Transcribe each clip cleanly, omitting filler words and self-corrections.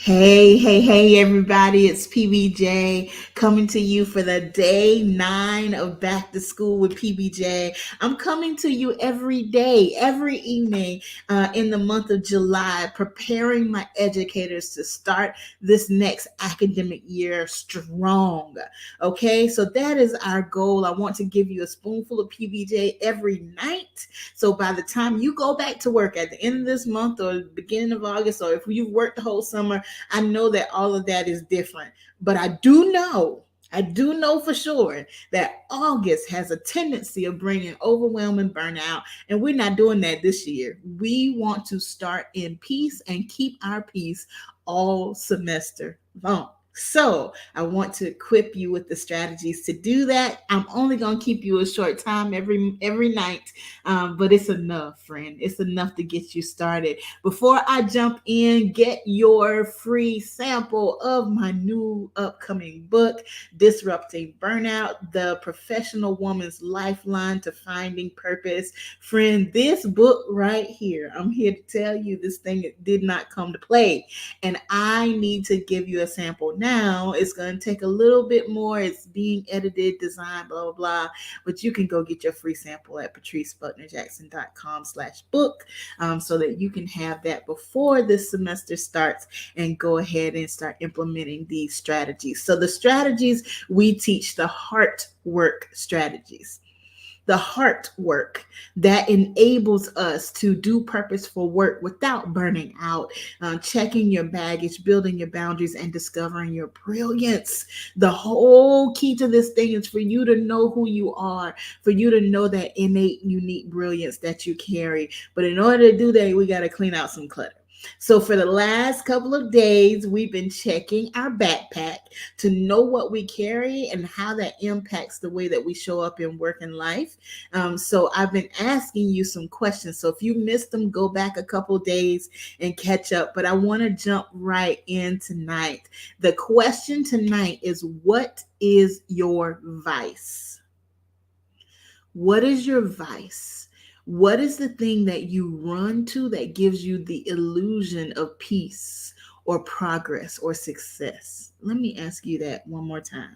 Hey, everybody. It's PBJ coming to you for the day 9 of back to school with PBJ. I'm coming to you every day, every evening in the month of July, preparing my educators to start this next academic year strong. Okay, so that is our goal. I want to give you a spoonful of PBJ every night. So by the time you go back to work at the end of this month or the beginning of August, or if you've worked the whole summer, I know that all of that is different, but I do know for sure that August has a tendency of bringing overwhelm and burnout, and we're not doing that this year. We want to start in peace and keep our peace all semester long. So I want to equip you with the strategies to do that. I'm only going to keep you a short time every night, but it's enough, friend. It's enough to get you started. Before I jump in, get your free sample of my new upcoming book, Disrupting Burnout, The Professional Woman's Lifeline to Finding Purpose. Friend, this book right here, I'm here to tell you this thing did not come to play. And I need to give you a sample now. It's going to take a little bit more. It's being edited, designed, blah, blah, blah. But you can go get your free sample at patricebucknerjackson.com/book so that you can have that before this semester starts and go ahead and start implementing these strategies. So the strategies we teach, the heart work strategies. The heart work that enables us to do purposeful work without burning out, checking your baggage, building your boundaries, and discovering your brilliance. The whole key to this thing is for you to know who you are, for you to know that innate, unique brilliance that you carry. But in order to do that, we got to clean out some clutter. So for the last couple of days, we've been checking our backpack to know what we carry and how that impacts the way that we show up in work and life. So I've been asking you some questions. So if you missed them, go back a couple of days and catch up. But I want to jump right in tonight. The question tonight is, what is your vice? What is your vice? What is the thing that you run to that gives you the illusion of peace or progress or success? Let me ask you that one more time.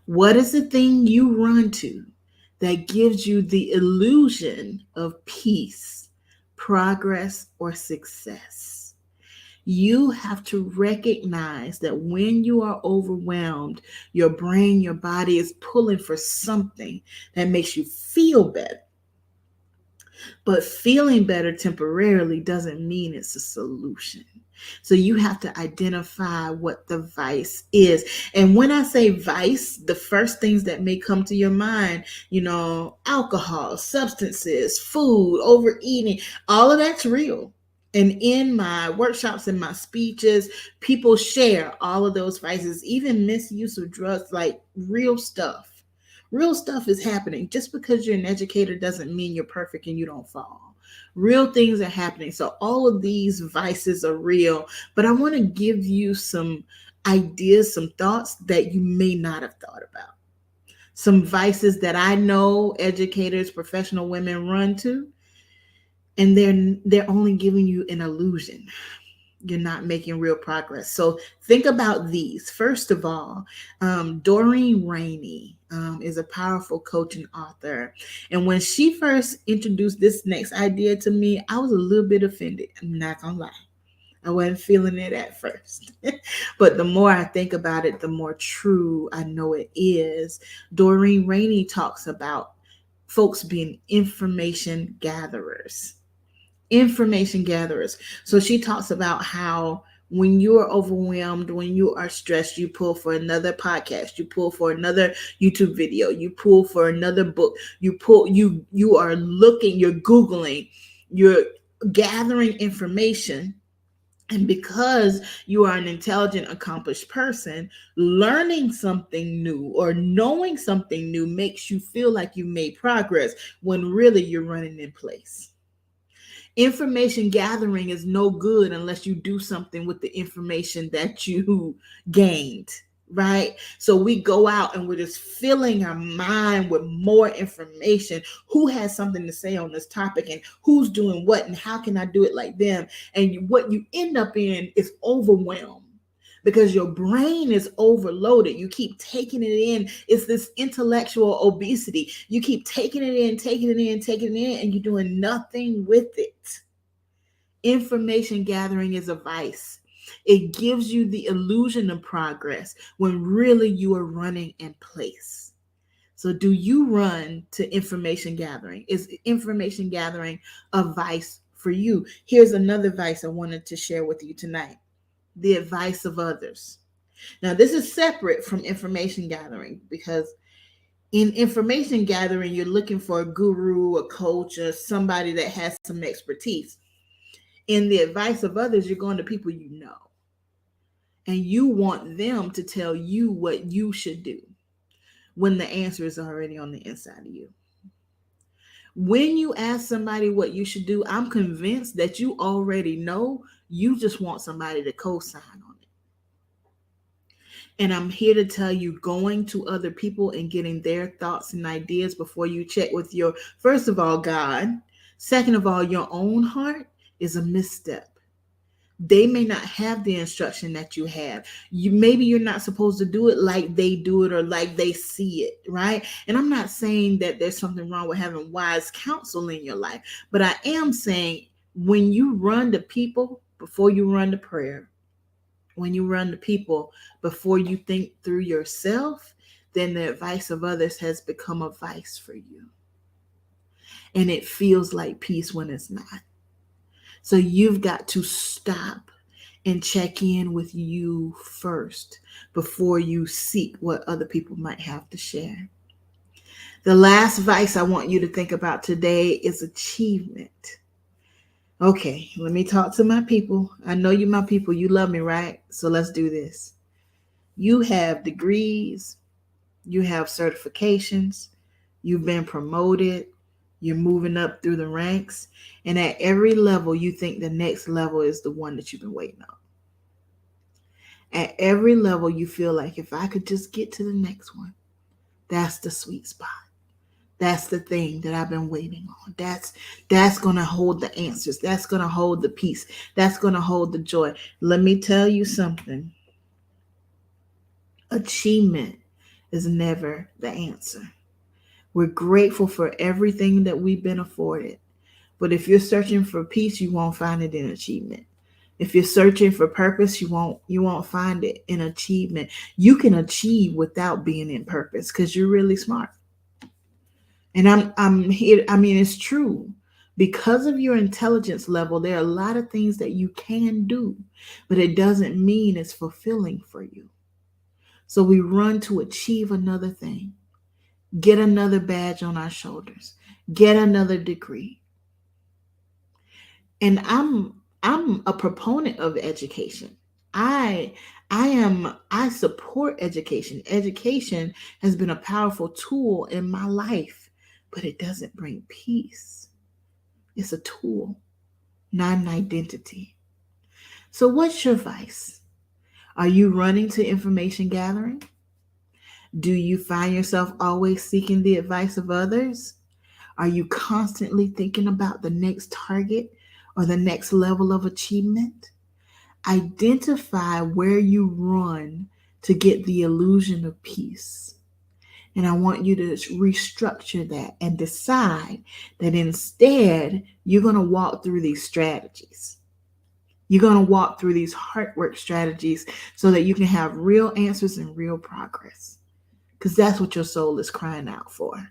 What is the thing you run to that gives you the illusion of peace, progress, or success? You have to recognize that when you are overwhelmed, your brain, your body is pulling for something that makes you feel better. But feeling better temporarily doesn't mean it's a solution. So you have to identify what the vice is. And when I say vice, the first things that may come to your mind, alcohol, substances, food, overeating, all of that's real. And in my workshops and my speeches, people share all of those vices, even misuse of drugs, like real stuff. Real stuff is happening. Just because you're an educator doesn't mean you're perfect and you don't fall. Real things are happening. So all of these vices are real, but I want to give you some ideas, some thoughts that you may not have thought about. Some vices that I know educators, professional women run to, and they're only giving you an illusion. You're not making real progress. So think about these. First of all, Doreen Rainey is a powerful coach and author. And when she first introduced this next idea to me, I was a little bit offended. I'm not going to lie. I wasn't feeling it at first. But the more I think about it, the more true I know it is. Doreen Rainey talks about folks being information gatherers. Information gatherers. So she talks about how when you are overwhelmed, when you are stressed, you pull for another podcast, you pull for another YouTube video, you pull for another book, you are looking, you're Googling, you're gathering information. And because you are an intelligent, accomplished person, learning something new or knowing something new makes you feel like you made progress when really you're running in place. Information gathering is no good unless you do something with the information that you gained. right? So we go out and we're just filling our mind with more information. Who has something to say on this topic, and who's doing what, and how can I do it like them? And what you end up in is overwhelmed because your brain is overloaded. You keep taking it in. It's this intellectual obesity. You keep taking it in, taking it in, taking it in, and you're doing nothing with it. Information gathering is a vice. It gives you the illusion of progress when really you are running in place. So, do you run to information gathering? Is information gathering a vice for you? Here's another vice I wanted to share with you tonight: the advice of others. Now, this is separate from information gathering because in information gathering, you're looking for a guru, a coach, or somebody that has some expertise. In the advice of others, you're going to people you know, and you want them to tell you what you should do when the answer is already on the inside of you. When you ask somebody what you should do, I'm convinced that you already know. You just want somebody to co-sign on it. And I'm here to tell you, going to other people and getting their thoughts and ideas before you check with your, first of all, God, second of all, your own heart, is a misstep. They may not have the instruction that you have. Maybe you're not supposed to do it like they do it or like they see it, right? And I'm not saying that there's something wrong with having wise counsel in your life, but I am saying when you run to people before you run to prayer, when you run to people before you think through yourself, then the advice of others has become a vice for you. And it feels like peace when it's not. So you've got to stop and check in with you first before you seek what other people might have to share. The last vice I want you to think about today is achievement. Okay, let me talk to my people. I know you, my people. You love me, right? So let's do this. You have degrees, you have certifications, you've been promoted, you're moving up through the ranks, and at every level, you think the next level is the one that you've been waiting on. At every level, you feel like if I could just get to the next one, that's the sweet spot. That's the thing that I've been waiting on. That's going to hold the answers. That's going to hold the peace. That's going to hold the joy. Let me tell you something. Achievement is never the answer. We're grateful for everything that we've been afforded. But if you're searching for peace, you won't find it in achievement. If you're searching for purpose, you won't find it in achievement. You can achieve without being in purpose because you're really smart. And I'm here. I mean, it's true. Because of your intelligence level, there are a lot of things that you can do, but it doesn't mean it's fulfilling for you. So we run to achieve another thing, get another badge on our shoulders, get another degree. And I'm a proponent of education. I support education. Education has been a powerful tool in my life, but it doesn't bring peace. It's a tool, not an identity. So what's your vice? Are you running to information gathering? Do you find yourself always seeking the advice of others? Are you constantly thinking about the next target or the next level of achievement? Identify where you run to get the illusion of peace. And I want you to restructure that and decide that instead you're going to walk through these strategies. You're going to walk through these heart work strategies so that you can have real answers and real progress. Because that's what your soul is crying out for.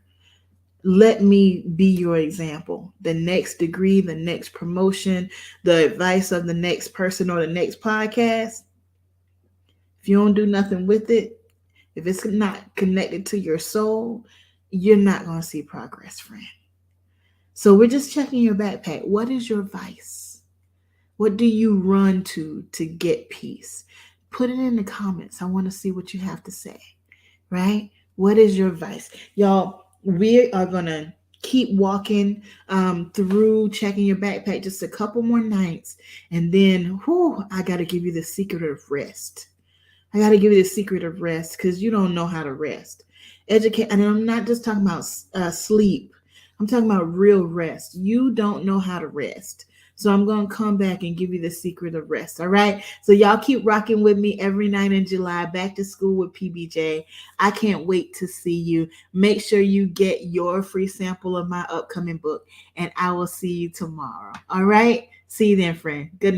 Let me be your example. The next degree, the next promotion, the advice of the next person or the next podcast. If you don't do nothing with it, if it's not connected to your soul, you're not going to see progress, friend. So we're just checking your backpack. What is your vice? What do you run to get peace? Put it in the comments. I want to see what you have to say, right? What is your vice? Y'all, we are going to keep walking through checking your backpack just a couple more nights. And then, I got to give you the secret of rest. I got to give you the secret of rest because you don't know how to rest. Educate, and I'm not just talking about sleep. I'm talking about real rest. You don't know how to rest. So I'm going to come back and give you the secret of rest. All right. So y'all keep rocking with me every night in July. Back to school with PBJ. I can't wait to see you. Make sure you get your free sample of my upcoming book, and I will see you tomorrow. All right. See you then, friend. Good night.